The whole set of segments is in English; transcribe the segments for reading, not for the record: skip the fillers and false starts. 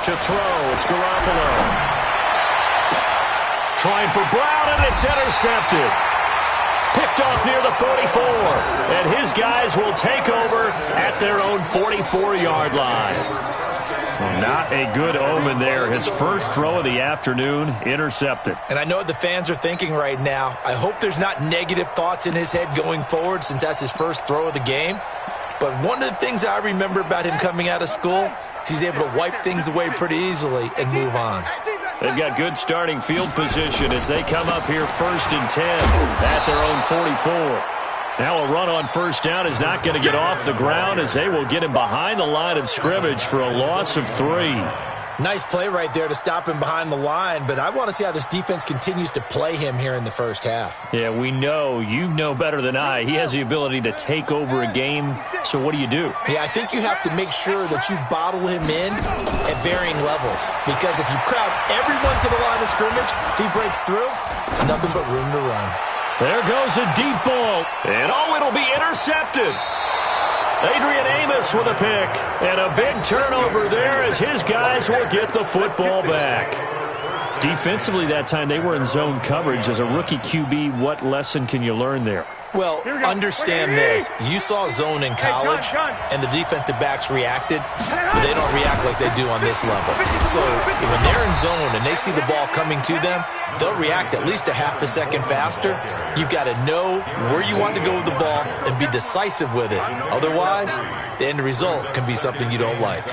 To throw, it's Garoppolo. Trying for Brown, and it's intercepted. Picked off near the 44. And his guys will take over at their own 44-yard line. Well, not a good omen there. His first throw of the afternoon, intercepted. And I know what the fans are thinking right now. I hope there's not negative thoughts in his head going forward since that's his first throw of the game. But one of the things I remember about him coming out of school is he's able to wipe things away pretty easily and move on. They've got good starting field position as they come up here 1st and 10 at their own 44. Now a run on first down is not going to get off the ground as they will get him behind the line of scrimmage for a loss of 3. Nice play right there to stop him behind the line, but I want to see how this defense continues to play him here in the first half. Yeah, we know. You know better than I. He has the ability to take over a game, so what do? Yeah, I think you have to make sure that you bottle him in at varying levels, because if you crowd everyone to the line of scrimmage, if he breaks through, there's nothing but room to run. There goes a deep ball, and it'll be intercepted. Adrian Amos with a pick, and a big turnover there as his guys will get the football back. Defensively that time, they were in zone coverage. As a rookie QB, what lesson can you learn there? Well, understand this. You saw zone in college, and the defensive backs reacted, but they don't react like they do on this level. So when they're in zone and they see the ball coming to them, they'll react at least a half a second faster. You've got to know where you want to go with the ball and be decisive with it. Otherwise, the end result can be something you don't like.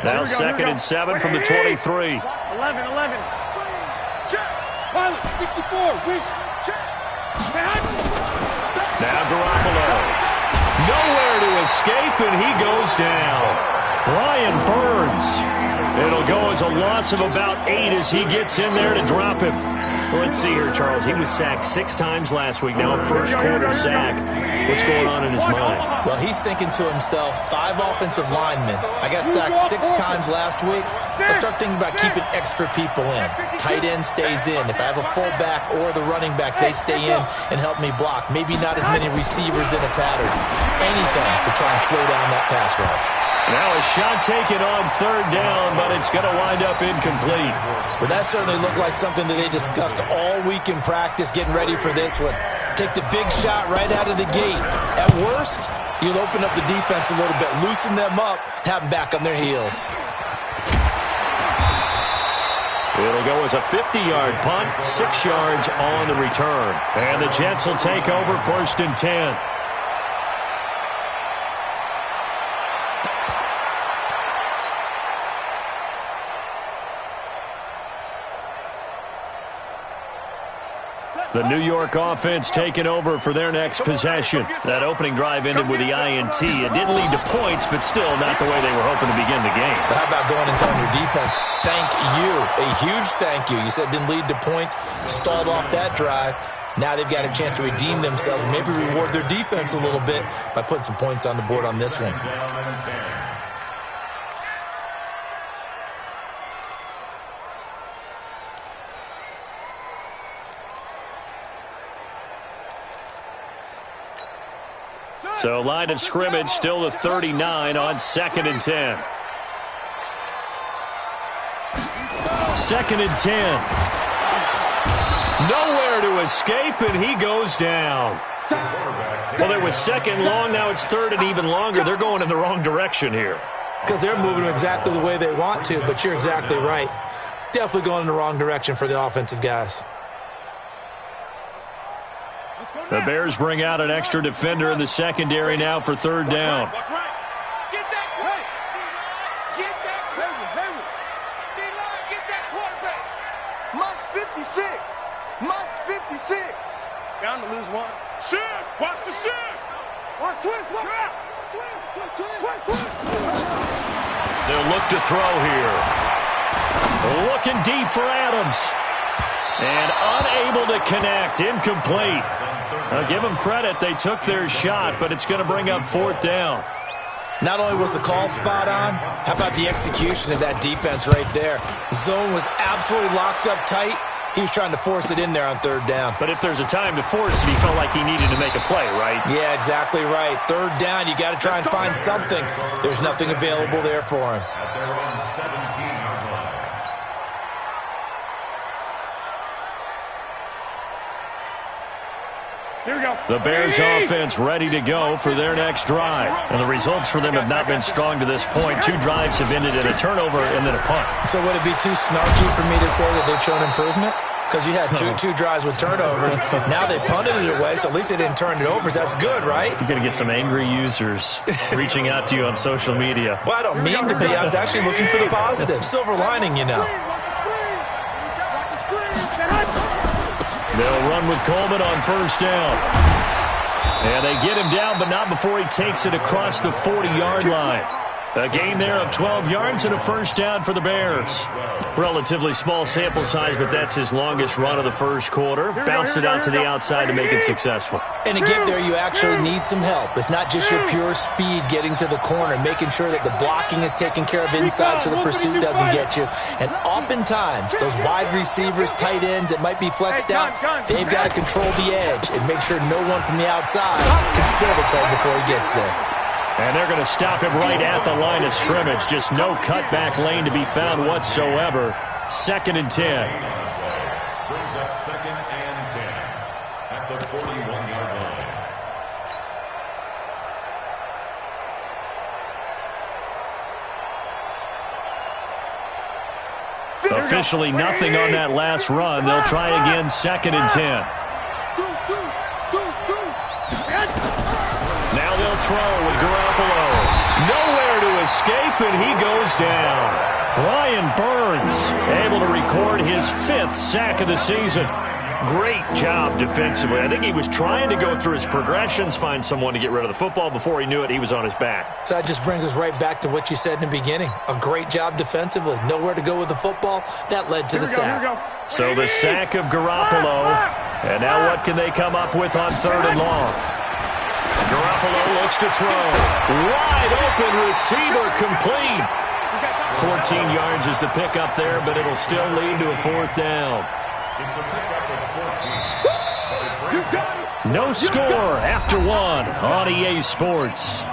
Now 2nd and 7 from the 23. 11. Pilot, 64. Now Garoppolo. Nowhere to escape, and he goes down. Brian Burns. It'll go as a loss of about 8 as he gets in there to drop him. Let's see here, Charles. He was sacked 6 times last week. Now a first-quarter sack. What's going on in his mind? Well, he's thinking to himself, 5 offensive linemen. I got sacked 6 times last week. Let's start thinking about keeping extra people in. Tight end stays in. If I have a fullback or the running back, they stay in and help me block. Maybe not as many receivers in a pattern. Anything to try and slow down that pass rush. Now a shot taken on 3rd down, but it's going to wind up incomplete. Well, that certainly looked like something that they discussed all week in practice, getting ready for this one. Take the big shot right out of the gate. At worst, you'll open up the defense a little bit, loosen them up, have them back on their heels. It'll go as a 50-yard punt, 6 yards on the return. And the Jets will take over 1st and 10. The New York offense taking over for their next possession. That opening drive ended with the INT. It didn't lead to points, but still not the way they were hoping to begin the game. But how about going and telling your defense, thank you, a huge thank you. You said it didn't lead to points, stalled off that drive. Now they've got a chance to redeem themselves, maybe reward their defense a little bit by putting some points on the board on this one. So line of scrimmage still the 39 on 2nd and 10. 2nd and 10. Nowhere to escape, and he goes down. Well, it was 2nd long, now it's 3rd and even longer. They're going in the wrong direction here. Because they're moving exactly the way they want to, but you're exactly right. Definitely going in the wrong direction for the offensive guys. The Bears bring out an extra defender in the secondary now for 3rd down. Get that quarterback. Monk's 56. Monk's 56. Bound to lose one. Shift. Watch the shift. Watch twist. Twist. They'll look to throw here. Looking deep for Adams. And unable to connect. Incomplete. I'll give them credit. They took their shot, but it's going to bring up 4th down. Not only was the call spot on, how about the execution of that defense right there? Zone was absolutely locked up tight. He was trying to force it in there on third down. But if there's a time to force it, he felt like he needed to make a play, right? Yeah, exactly right. Third down, you got to try and find something. There's nothing available there for him. Here we go. The Bears offense ready to go for their next drive. And the results for them have not been strong to this point. 2 drives have ended in a turnover and then a punt. So would it be too snarky for me to say that they've shown improvement? Because you had two drives with turnovers. Now they punted it away, so at least they didn't turn it over. That's good, right? You're going to get some angry users reaching out to you on social media. Well, I don't mean to be. I was actually looking for the positive. Silver lining, you know. They'll run with Coleman on first down. And they get him down, but not before he takes it across the 40-yard line. A gain there of 12 yards and a first down for the Bears. Relatively small sample size, but that's his longest run of the first quarter. Bounced it out to the outside to make it successful. And to get there, you actually need some help. It's not just your pure speed getting to the corner, making sure that the blocking is taken care of inside so the pursuit doesn't get you. And oftentimes, those wide receivers, tight ends that might be flexed out, they've got to control the edge and make sure no one from the outside can spoil the play before he gets there. And they're going to stop him right at the line of scrimmage. Just no cutback lane to be found whatsoever. 2nd and 10. Brings up 2nd and 10 at the 41-yard line. Officially nothing on that last run. They'll try again, 2nd and 10. Now they'll throw with Garoppolo. Nowhere to escape, and he goes down. Brian Burns able to record his 5th sack of the season. Great job defensively. I think he was trying to go through his progressions, find someone to get rid of the football. Before he knew it, he was on his back. So that just brings us right back to what you said in the beginning. A great job defensively. Nowhere to go with the football. That led to the sack. So the sack of Garoppolo. And now what can they come up with on 3rd and long? Garoppolo looks to throw. Wide open receiver complete. 14 yards is the pickup there, but it'll still lead to a 4th down. No score after 1 on EA Sports.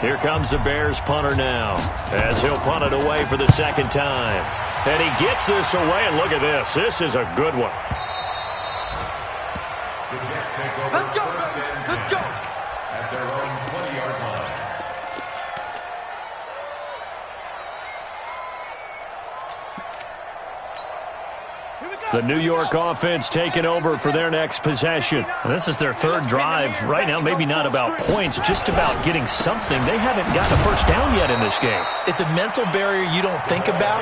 Here comes the Bears punter now, as he'll punt it away for the 2nd time. And he gets this away, and look at this. This is a good one. Let's go, let's go. At their own 20-yard line. The New York offense taking over for their next possession. This is their 3rd drive. Right now, maybe not about points, just about getting something. They haven't gotten a first down yet in this game. It's a mental barrier you don't think about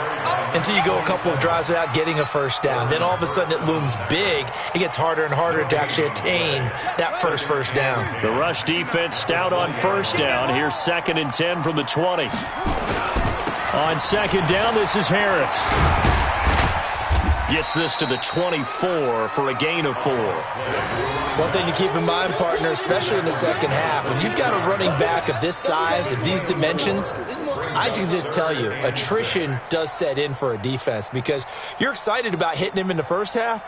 until you go a couple of drives without getting a first down. Then all of a sudden it looms big. It gets harder and harder to actually attain that first down. The rush defense stout on first down. Here's 2nd and 10 from the 20. On 2nd down, this is Harris. Gets this to the 24 for a gain of 4. One thing to keep in mind, partner, especially in the second half, when you've got a running back of this size, of these dimensions, I can just tell you, attrition does set in for a defense because you're excited about hitting him in the first half,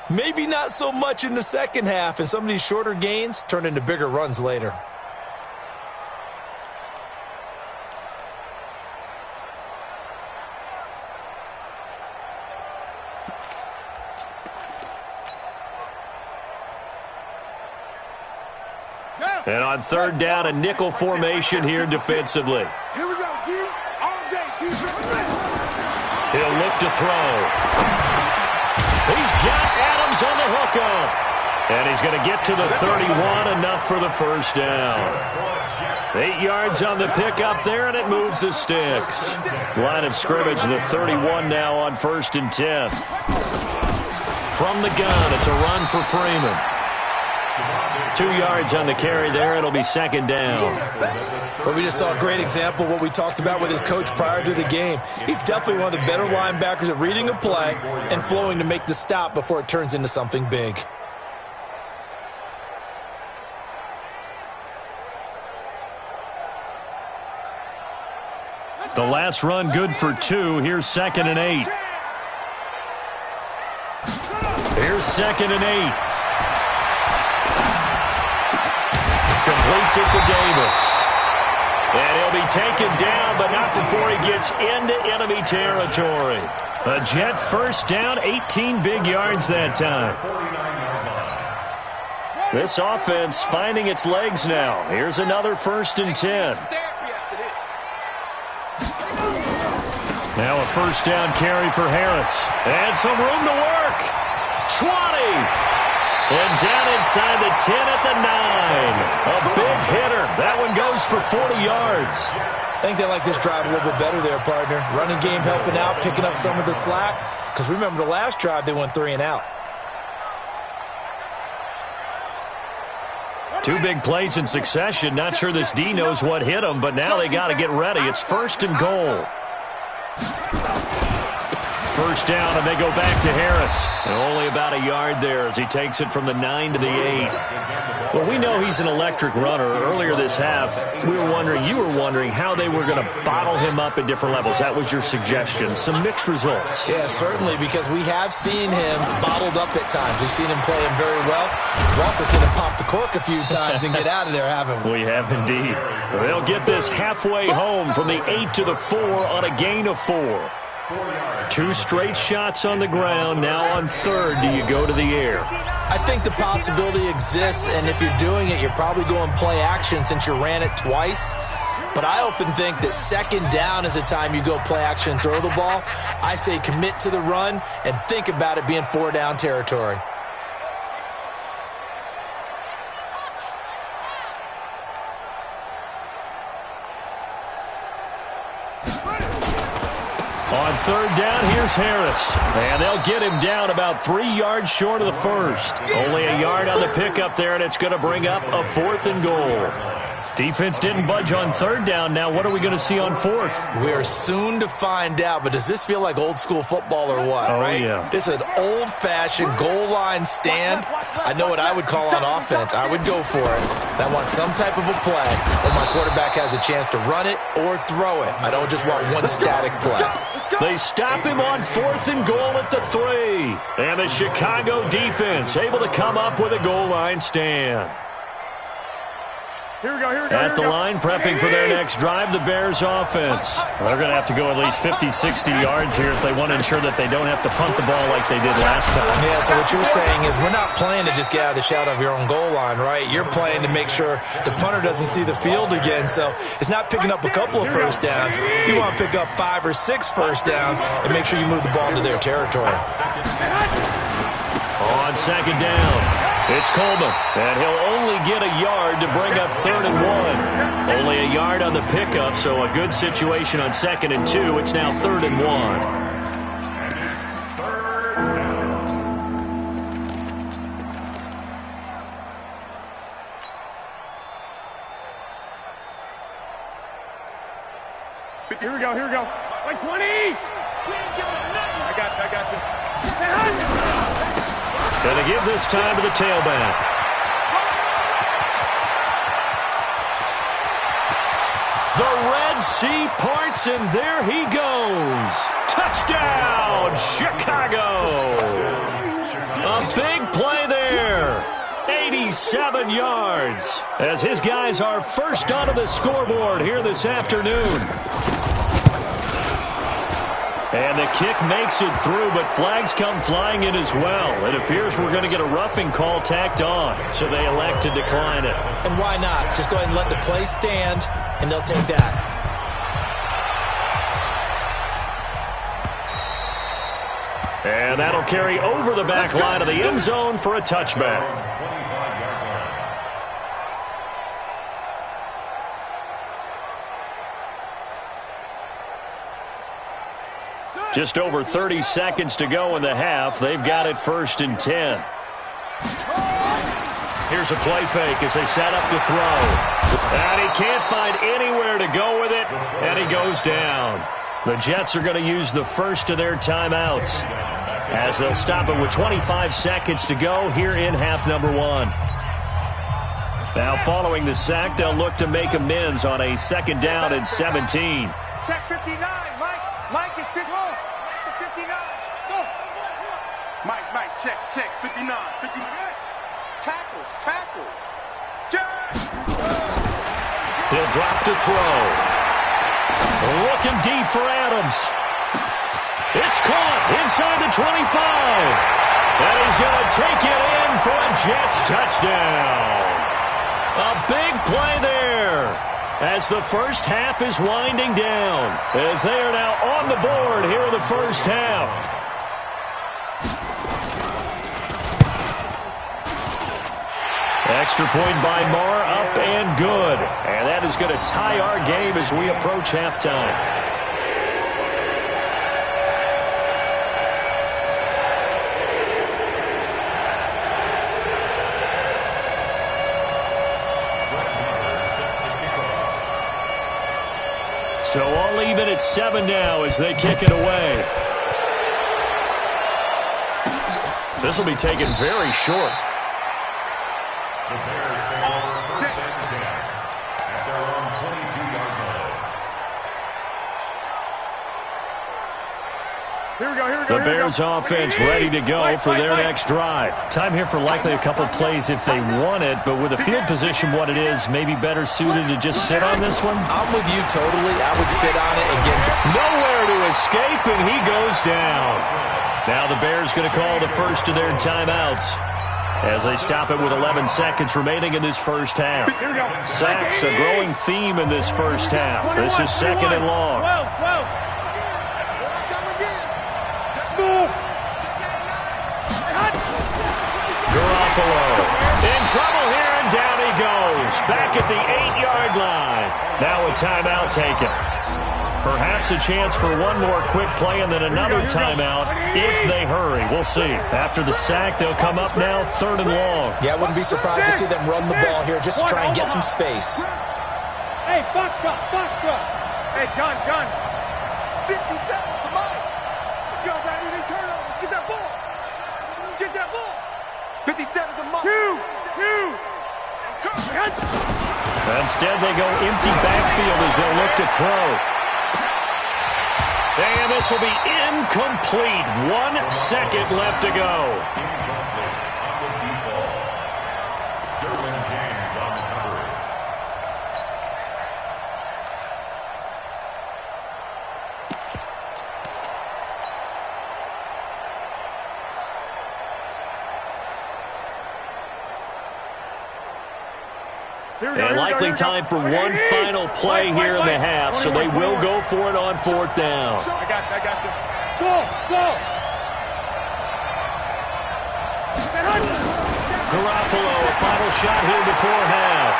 maybe not so much in the second half, and some of these shorter gains turn into bigger runs later. And on 3rd down, a nickel formation here defensively. Here we go, D. All day, defense. He'll look to throw. He's got Adams on the hookup. And he's going to get to the 31, enough for the first down. 8 yards on the pickup there, and it moves the sticks. Line of scrimmage, the 31 now on 1st and 10. From the gun, it's a run for Freeman. 2 yards on the carry there. It'll be 2nd down. Well, we just saw a great example of what we talked about with his coach prior to the game. He's definitely one of the better linebackers at reading a play and flowing to make the stop before it turns into something big. The last run good for 2. Here's 2nd and 8. Here's 2nd and 8. Completes it to Davis. And he'll be taken down, but not before he gets into enemy territory. A Jet first down, 18 big yards that time. This offense finding its legs now. Here's another 1st and 10. Now a first down carry for Harris. And some room to work. 20. And down inside the 10 at the 9. A big hitter. That one goes for 40 yards. I think they like this drive a little bit better there, partner. Running game helping out, picking up some of the slack. Because remember the last drive, they went 3 and out. 2 big plays in succession. Not sure this D knows what hit him, but now they got to get ready. It's 1st and goal. First down, and they go back to Harris. And only about a yard there as he takes it from the 9 to the 8. Well, we know he's an electric runner. Earlier this half, you were wondering how they were going to bottle him up at different levels. That was your suggestion. Some mixed results. Yeah, certainly, because we have seen him bottled up at times. We've seen him play him very well. We've also seen him pop the cork a few times and get out of there, haven't we? We have indeed. They'll get this halfway home from the 8 to the 4 on a gain of 4. 2 straight shots on the ground. Now on 3rd, do you go to the air? I think the possibility exists, and if you're doing it, you're probably going play action since you ran it twice. But I often think that 2nd down is a time you go play action and throw the ball. I say commit to the run and think about it being 4 down territory. On 3rd down, here's Harris. And they'll get him down about 3 yards short of the 1st. Only a yard on the pickup there, and it's going to bring up a 4th and goal. Defense didn't budge on 3rd down. Now what are we going to see on 4th? We are soon to find out, but does this feel like old school football or what? Oh, right? Yeah. This is an old-fashioned goal line stand. I know what I would call on offense. I would go for it. I want some type of a play where my quarterback has a chance to run it or throw it. I don't just want one static play. They stop him on 4th and goal at the 3. And the Chicago defense able to come up with a goal line stand. Here we go, here we go. At the line, prepping for their next drive, the Bears offense. They're going to have to go at least 50, 60 yards here if they want to ensure that they don't have to punt the ball like they did last time. Yeah, so what you're saying is we're not playing to just get out of the shadow of your own goal line, right? You're playing to make sure the punter doesn't see the field again. So it's not picking up a couple of first downs. You want to pick up 5 or 6 first downs and make sure you move the ball into their territory. On 2nd down, it's Coleman, and he'll only get a yard to bring up 3rd and 1. Only a yard on the pickup, so a good situation on 2nd and 2. It's now 3rd and 1. Here we go, here we go. Like 20! I got you. Going to give this time to the tailback. The Red Sea parts, and there he goes. Touchdown, Chicago. A big play there. 87 yards as his guys are first onto the scoreboard here this afternoon. And the kick makes it through, but flags come flying in as well. It appears we're going to get a roughing call tacked on, so they elect to decline it. And why not? Just go ahead and let the play stand, and they'll take that. And that'll carry over the back line of the end zone for a touchback. Just over 30 seconds to go in the half. They've got it 1st and 10. Here's a play fake as they set up to throw. And he can't find anywhere to go with it, and he goes down. The Jets are going to use the first of their timeouts as they'll stop it with 25 seconds to go here in half number 1. Now following the sack, they'll look to make amends on a 2nd down and 17. check 59. Mike is 59. Go. Mike, check 59. Tackles. Jack. He'll drop to throw. Looking deep for Adams. It's caught inside the 25. And he's going to take it in for a Jets touchdown. A big play there as the first half is winding down, as they are now on the board here in the first half. Extra point by Marr, up and good. And that is going to tie our game as we approach halftime. So all even at 7 now as they kick it away. This will be taken very short. The Bears take over first and 10 at their own 22-yard line. Here we go. The Bears offense ready to go for their next drive. Time here for likely a couple plays if they want it, but with the field position what it is, maybe better suited to just sit on this one? I'm with you totally. I would sit on it and get nowhere to escape, and he goes down. Now the Bears going to call the first of their timeouts as they stop it with 11 seconds remaining in this first half. Sacks, a growing theme in this first half. This is second and long. Garoppolo in trouble here, and down he goes. Back at the 8-yard line. Now a timeout taken. Perhaps a chance for one more quick play and then another timeout if they hurry. We'll see. After the sack, they'll come up now third and long. Yeah, I wouldn't be surprised to see them run the ball here just to try and get some space. Hey, box truck. Hey, John. 57, come on. Let's go, baby. They turn over. Get that ball. 57 to Mike. Two. Instead, they go empty backfield as they'll look to throw. And this will be incomplete. 1 second left to go. And likely time for one final play here in the half, so they will go for it on fourth down. I got this. Go! Garoppolo, a final shot here before half.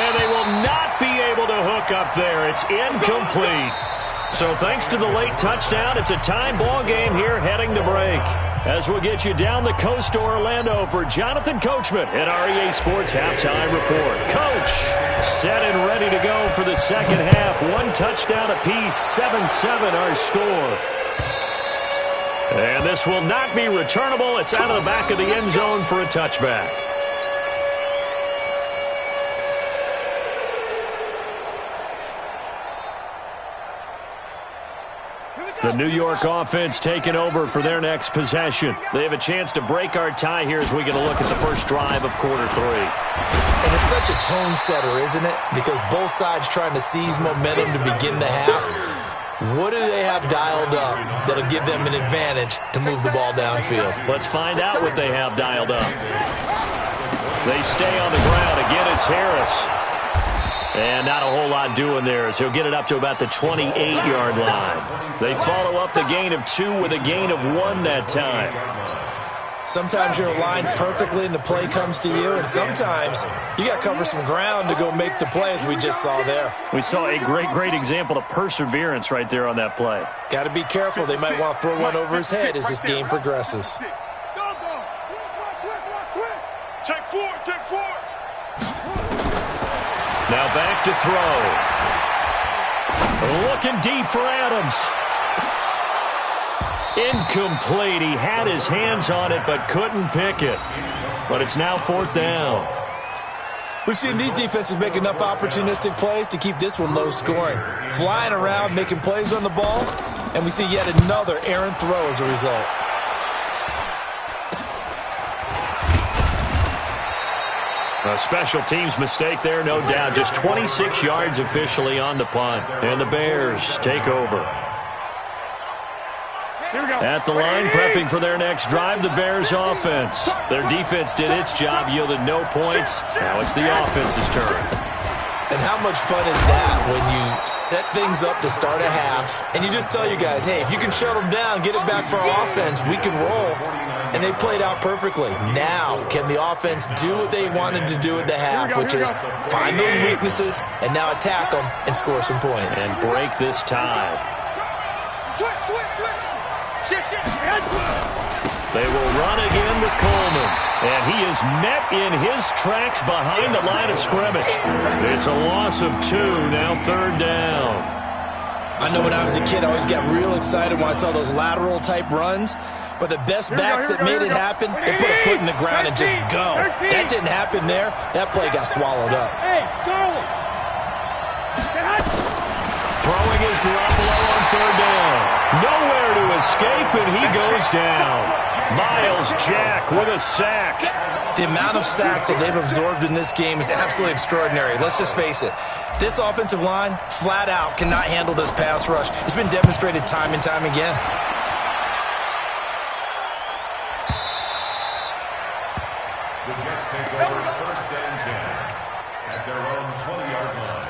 And they will not be able to hook up there. It's incomplete. So thanks to the late touchdown, it's a tie ball game here heading to break. As we'll get you down the coast to Orlando for Jonathan Coachman at our EA Sports Halftime Report. Coach, set and ready to go for the second half. 1 touchdown apiece, 7-7 our score. And this will not be returnable. It's out of the back of the end zone for a touchback. The New York offense taking over for their next possession. They have a chance to break our tie here as we get a look at the first drive of quarter 3. And it's such a tone setter, isn't it? Because both sides trying to seize momentum to begin the half. What do they have dialed up that'll give them an advantage to move the ball downfield? Let's find out what they have dialed up. They stay on the ground. Again, it's Harris. And not a whole lot doing there as he'll get it up to about the 28-yard line. They follow up the gain of 2 with a gain of 1 that time. Sometimes you're aligned perfectly and the play comes to you, and sometimes you got to cover some ground to go make the play, as we just saw there. We saw a great example of perseverance right there on that play. Got to be careful. They might want to throw one over his head as this game progresses. Check 4. Now back to throw. Looking deep for Adams. Incomplete. He had his hands on it but couldn't pick it. But it's now fourth down. We've seen these defenses make enough opportunistic plays to keep this one low scoring. Flying around, making plays on the ball, and we see yet another errant throw as a result. A special teams mistake there, no doubt. Just 26 yards officially on the punt. And the Bears take over. At the line, prepping for their next drive, the Bears offense. Their defense did its job, yielded no points. Now it's the offense's turn. And how much fun is that when you set things up to start a half, and you just tell you guys, hey, if you can shut them down, get it back for our offense, we can roll. And they played out perfectly. Now, can the offense do what they wanted to do at the half, which is find those weaknesses and now attack them and score some points. And break this tie. Switch. They will run again with Coleman. And he is met in his tracks behind the line of scrimmage. It's a loss of 2, now 3rd down. I know when I was a kid, I always got real excited when I saw those lateral-type runs. But the best backs that made it happen, they put a foot in the ground and just go. That didn't happen there. That play got swallowed up. Hey, Charlie. Throwing is Garoppolo on 3rd down. Nowhere to escape, and he goes down. Myles Jack with a sack. The amount of sacks that they've absorbed in this game is absolutely extraordinary. Let's just face it. This offensive line, flat out, cannot handle this pass rush. It's been demonstrated time and time again. The Jets take over 1st and 10 at their own 20-yard line.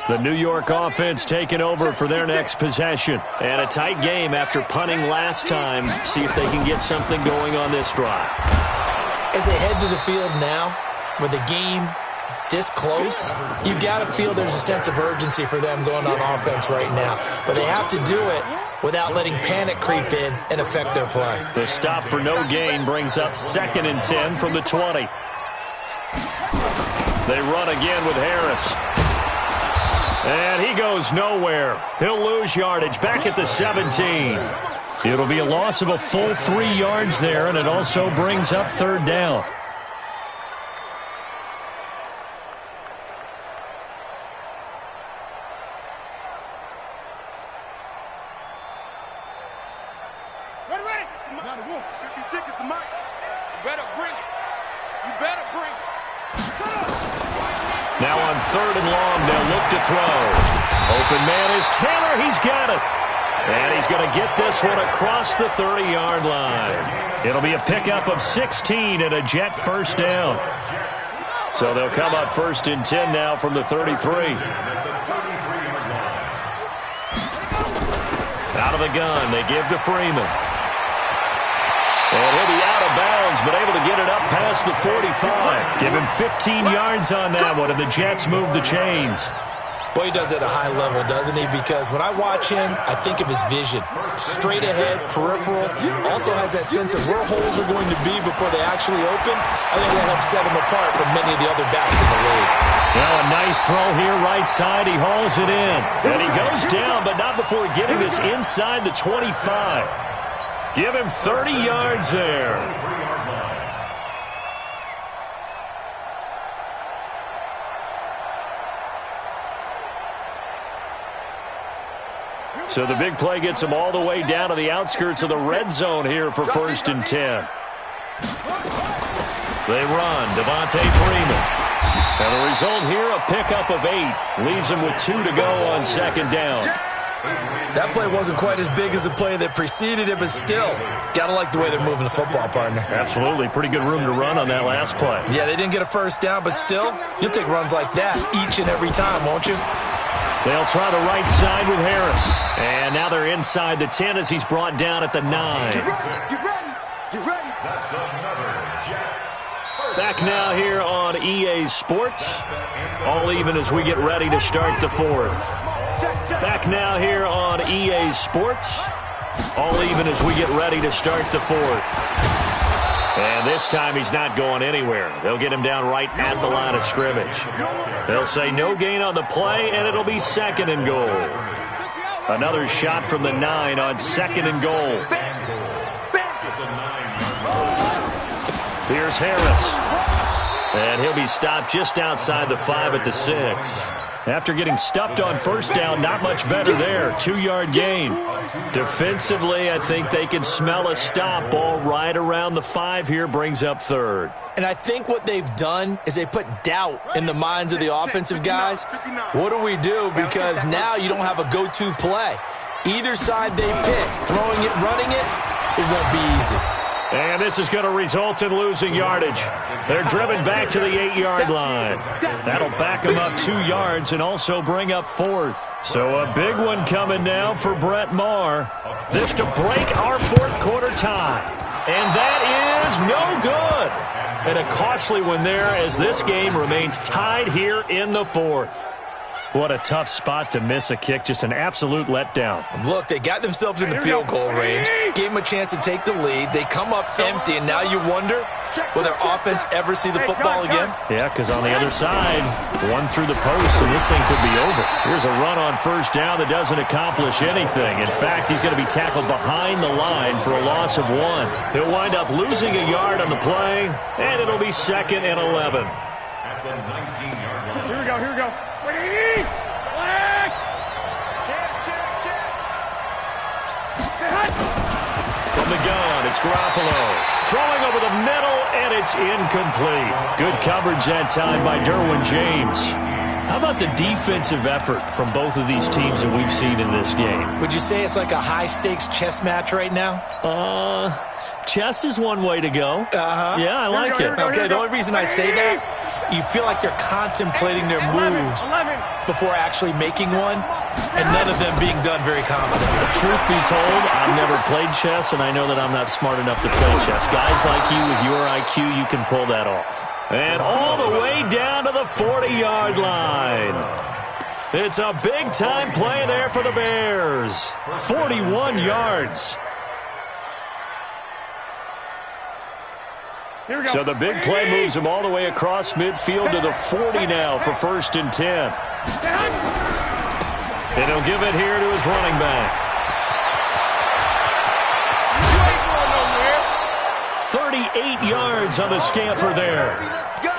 The New York offense taking over for their next possession. And a tight game after punting last time. See if they can get something going on this drive. As they head to the field now, with the game this close, you've got to feel there's a sense of urgency for them going on offense right now. But they have to do it without letting panic creep in and affect their play. The stop for no gain brings up 2nd and 10 from the 20. They run again with Harris. And he goes nowhere. He'll lose yardage back at the 17. It'll be a loss of a full 3 yards there, and it also brings up 3rd down. Ready. 56 is the mic. You better bring it. Now on 3rd and long, they'll look to throw. Open man is Taylor. He's got it. And he's going to get this one across the 30-yard line. It'll be a pickup of 16 and a Jet 1st down. So they'll come up 1st and 10 now from the 33. Out of the gun, they give to Freeman. And he'll be out of bounds, but able to get it up past the 45. Give him 15 yards on that one, and the Jets move the chains. Boy, he does it at a high level, doesn't he? Because when I watch him, I think of his vision. Straight ahead, peripheral. Also has that sense of where holes are going to be before they actually open. I think that helps set him apart from many of the other backs in the league. Now a nice throw here, right side. He hauls it in. And he goes down, but not before getting this inside the 25. Give him 30 yards there. So the big play gets him all the way down to the outskirts of the red zone here for 1st and 10. They run. Devontae Freeman. And the result here, a pickup of 8. Leaves him with 2 to go on 2nd down. That play wasn't quite as big as the play that preceded it, but still, got to like the way they're moving the football, partner. Absolutely. Pretty good room to run on that last play. Yeah, they didn't get a 1st down, but still, you'll take runs like that each and every time, won't you? They'll try the right side with Harris. And now they're inside the 10 as he's brought down at the 9. Get ready. That's another Jets. Back now here on EA Sports. All even as we get ready to start the 4th. Back now here on EA Sports. All even as we get ready to start the 4th. And this time he's not going anywhere. They'll get him down right at the line of scrimmage. They'll say no gain on the play, and it'll be 2nd and goal. Another shot from the 9 on 2nd and goal. Here's Harris. And he'll be stopped just outside the 5 at the 6. After getting stuffed on first down, not much better there. 2-yard gain. Defensively, I think they can smell a stop. Ball right around the 5 here, brings up 3rd. And I think what they've done is they put doubt in the minds of the offensive guys. What do we do? Because now you don't have a go-to play. Either side they pick, throwing it, running it, it won't be easy. And this is going to result in losing yardage. They're driven back to the 8-yard line. That'll back them up 2 yards and also bring up 4th. So a big one coming now for Brett Maher. This to break our 4th quarter tie. And that is no good. And a costly one there as this game remains tied here in the 4th. What a tough spot to miss a kick. Just an absolute letdown. Look, they got themselves in the field goal range, gave them a chance to take the lead. They come up empty, and now you wonder, will their offense ever see the football again? Yeah, because on the other side, one through the post, and this thing could be over. Here's a run on first down that doesn't accomplish anything. In fact, he's going to be tackled behind the line for a loss of 1. He'll wind up losing a yard on the play, and it'll be 2nd and 11. At the 19-yard line. Here we go, here we go. From the gun, it's Garoppolo. Throwing over the middle, and it's incomplete. Good coverage that time by Derwin James. How about the defensive effort from both of these teams that we've seen in this game? Would you say it's like a high-stakes chess match right now? Chess is one way to go. Yeah, I like it. Okay, the only reason I say that, you feel like they're contemplating their moves before actually making one, and none of them being done very confidently. Truth be told, I've never played chess, and I know that I'm not smart enough to play chess. Guys like you with your IQ, you can pull that off. And all the way down to the 40-yard line. It's a big-time play there for the Bears. 41 yards. So the big play moves him all the way across midfield to the 40 now for 1st and 10. And he'll give it here to his running back. 38 yards on the scamper there.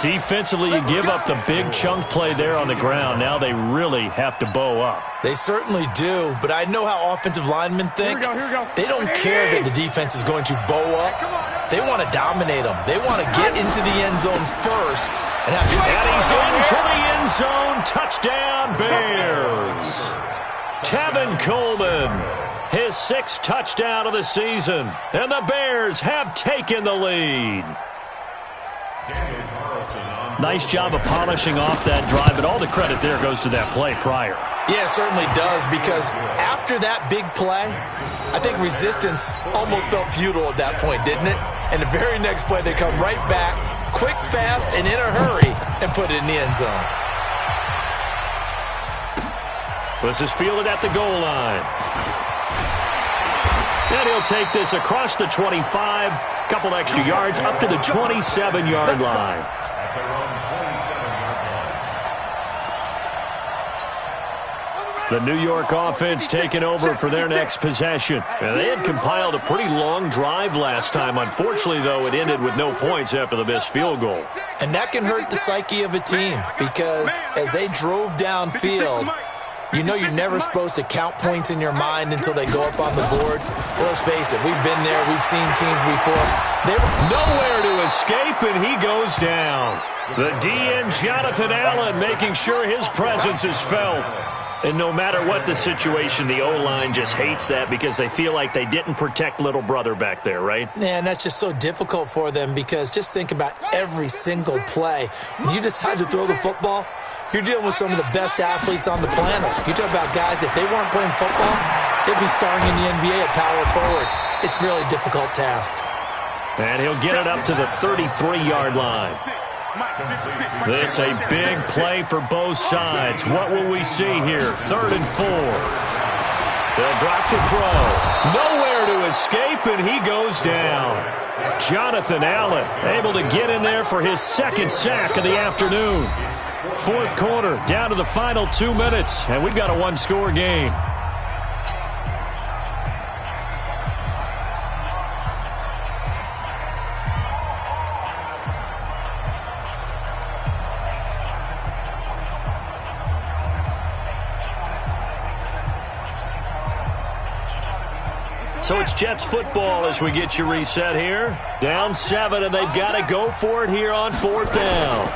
Defensively, you give up the big chunk play there on the ground. Now they really have to bow up. They certainly do, but I know how offensive linemen think. They don't care that the defense is going to bow up. They want to dominate them. They want to get into the end zone first. And he's into the end zone. Touchdown, Bears. Tevin Coleman, his 6th touchdown of the season. And the Bears have taken the lead. Nice job of polishing off that drive, but all the credit there goes to that play prior. Yeah, it certainly does, because after that big play, I think resistance almost felt futile at that point, didn't it? And the very next play, they come right back, quick, fast, and in a hurry, and put it in the end zone. This is fielded at the goal line. And he'll take this across the 25, couple extra yards, up to the 27-yard line. At their own 27-yard line. The New York offense taking over for their next possession. And they had compiled a pretty long drive last time. Unfortunately, though, it ended with no points after the missed field goal. And that can hurt the psyche of a team, because as they drove downfield, you know you're never supposed to count points in your mind until they go up on the board. Well, let's face it, we've been there. We've seen teams before. They were nowhere to escape, and he goes down. The DN, Jonathan Allen, making sure his presence is felt. And no matter what the situation, the O-line just hates that because they feel like they didn't protect little brother back there, right? Man, that's just so difficult for them, because just think about every single play. When you decide to throw the football, you're dealing with some of the best athletes on the planet. You talk about guys, if they weren't playing football, they'd be starring in the NBA at power forward. It's a really difficult task. And he'll get it up to the 33-yard line. This a big play for both sides. What will we see here? 3rd and 4. They'll drop to throw. Nowhere to escape, and he goes down. Jonathan Allen able to get in there for his 2nd sack of the afternoon. 4th quarter, down to the final 2 minutes, and we've got a one-score game. So it's Jets football as we get you reset here. Down 7, and they've got to go for it here on 4th down.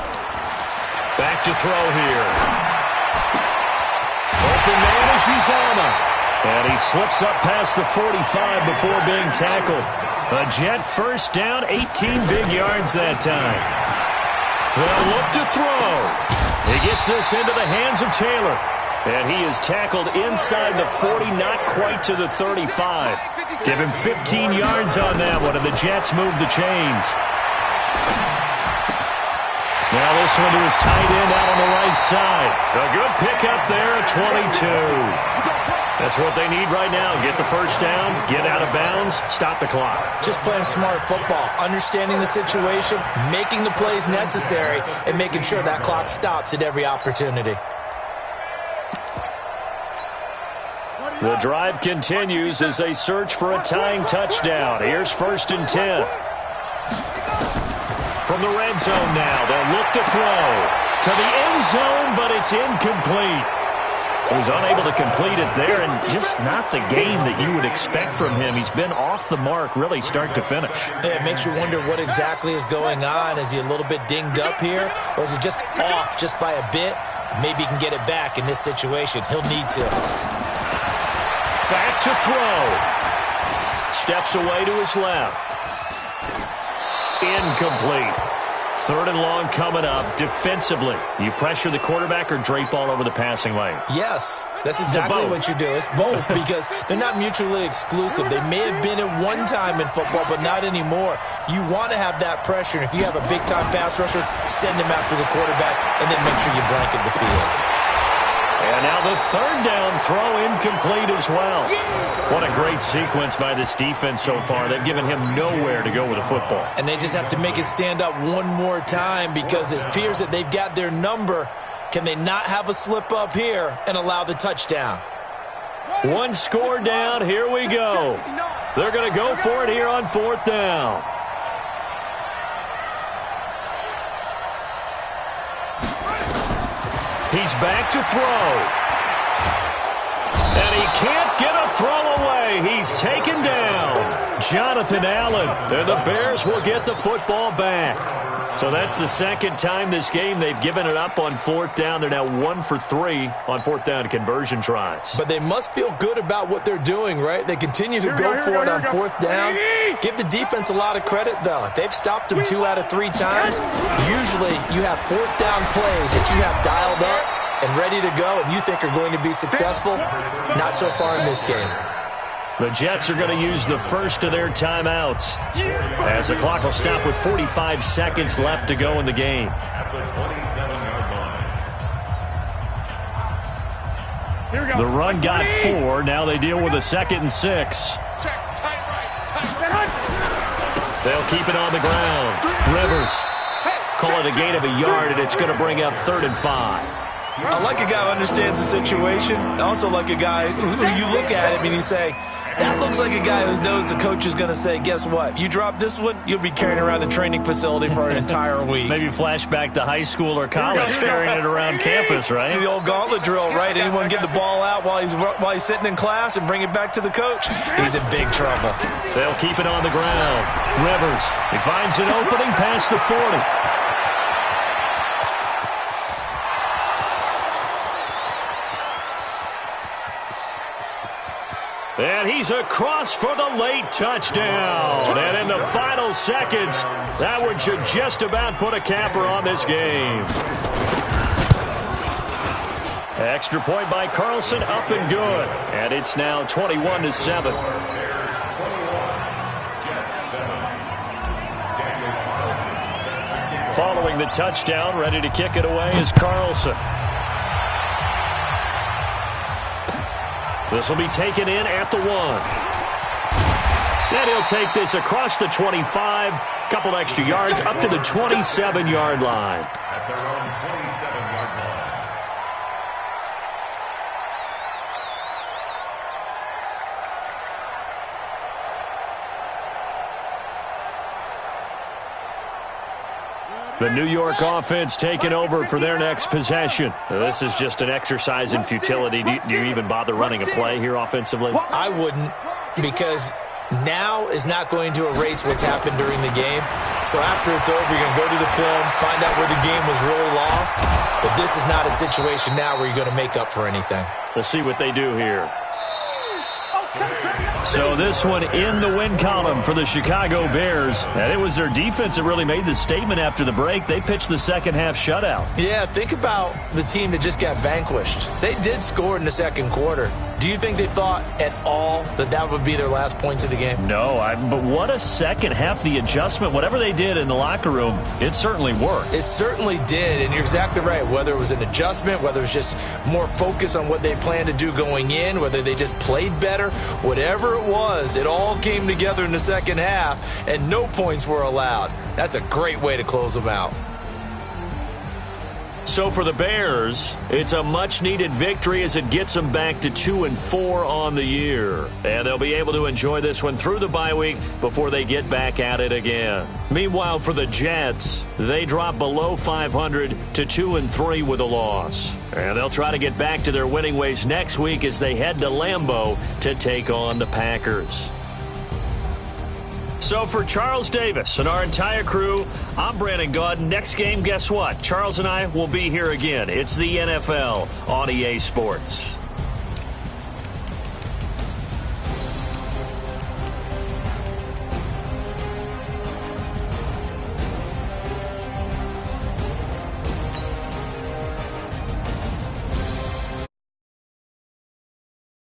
Back to throw here. Open man is Uzama. And he slips up past the 45 before being tackled. A Jet first down, 18 big yards that time. They'll look to throw. He gets this into the hands of Taylor. And he is tackled inside the 40, not quite to the 35. Give him 15 yards on that one, and the Jets move the chains. Now this one to his tight end out on the right side. A good pickup there at 22. That's what they need right now. Get the first down, get out of bounds, stop the clock. Just playing smart football, understanding the situation, making the plays necessary, and making sure that clock stops at every opportunity. The drive continues as they search for a tying touchdown. Here's 1st and 10. From the red zone now, they'll look to throw to the end zone, but it's incomplete. He was unable to complete it there, and just not the game that you would expect from him. He's been off the mark, really, start to finish. Yeah, it makes you wonder what exactly is going on. Is he a little bit dinged up here, or is he just off just by a bit? Maybe he can get it back in this situation. He'll need to. Back to throw. Steps away to his left. Incomplete. 3rd and long coming up. Defensively, you pressure the quarterback or drape all over the passing lane? Yes, that's exactly what you do. It's both because they're not mutually exclusive. They may have been at one time in football, but not anymore. You want to have that pressure, and if you have a big-time pass rusher, send him after the quarterback, and then make sure you blanket the field. And now the 3rd down throw incomplete as well. What a great sequence by this defense so far. They've given him nowhere to go with the football. And they just have to make it stand up one more time because it appears that they've got their number. Can they not have a slip up here and allow the touchdown? One score down. Here we go. They're going to go for it here on 4th down. He's back to throw. And he can't get a throw away. He's taken down. Jonathan Allen. And the Bears will get the football back. So that's the 2nd time this game they've given it up on 4th down. They're now 1 for 3 on 4th down conversion tries. But they must feel good about what they're doing, right? They continue to go for it on 4th down. Give the defense a lot of credit, though. They've stopped them 2 out of 3 times. Usually you have 4th down plays that you have dialed up and ready to go and you think are going to be successful. Not so far in this game. The Jets are going to use the first of their timeouts as the clock will stop with 45 seconds left to go in the game. At the 27-yard line. The run got 4. Now they deal with a 2nd and 6. They'll keep it on the ground. Rivers. Call it a gain of a yard, and it's going to bring up 3rd and 5. I like a guy who understands the situation. I also like a guy who you look at him and you say, that looks like a guy who knows the coach is going to say, guess what? You drop this one, you'll be carrying around the training facility for an entire week. Maybe flashback to high school or college, carrying it around campus, right? The old gauntlet drill, right? Anyone get the ball out while he's sitting in class and bring it back to the coach? He's in big trouble. They'll keep it on the ground. Rivers, he finds an opening past the 40. And he's across for the late touchdown. And in the final seconds, that one should just about put a capper on this game. Extra point by Carlson, up and good. And it's now 21-7. Following the touchdown, ready to kick it away is Carlson. This will be taken in at the 1. And he'll take this across the 25, couple extra yards, up to the 27-yard line. At their own 27-yard line. The New York offense taking over for their next possession. This is just an exercise in futility. Do you even bother running a play here offensively? I wouldn't, because now is not going to erase what's happened during the game. So after it's over, you're going to go to the film, find out where the game was really lost. But this is not a situation now where you're going to make up for anything. We'll see what they do here. So this one in the win column for the Chicago Bears. And it was their defense that really made the statement after the break. They pitched the second half shutout. Yeah, think about the team that just got vanquished. They did score in the second quarter. Do you think they thought at all that that would be their last points of the game? No, but what a second half. The adjustment, whatever they did in the locker room, it certainly worked. It certainly did, and you're exactly right. Whether it was an adjustment, whether it was just more focus on what they planned to do going in, whether they just played better, whatever it was, it all came together in the second half, and no points were allowed. That's a great way to close them out. So for the Bears, it's a much-needed victory as it gets them back to 2-4 on the year. And they'll be able to enjoy this one through the bye week before they get back at it again. Meanwhile, for the Jets, they drop below 500 to 2-3 with a loss. And they'll try to get back to their winning ways next week as they head to Lambeau to take on the Packers. So for Charles Davis and our entire crew, I'm Brandon Gaudin. Next game, guess what? Charles and I will be here again. It's the NFL on EA Sports.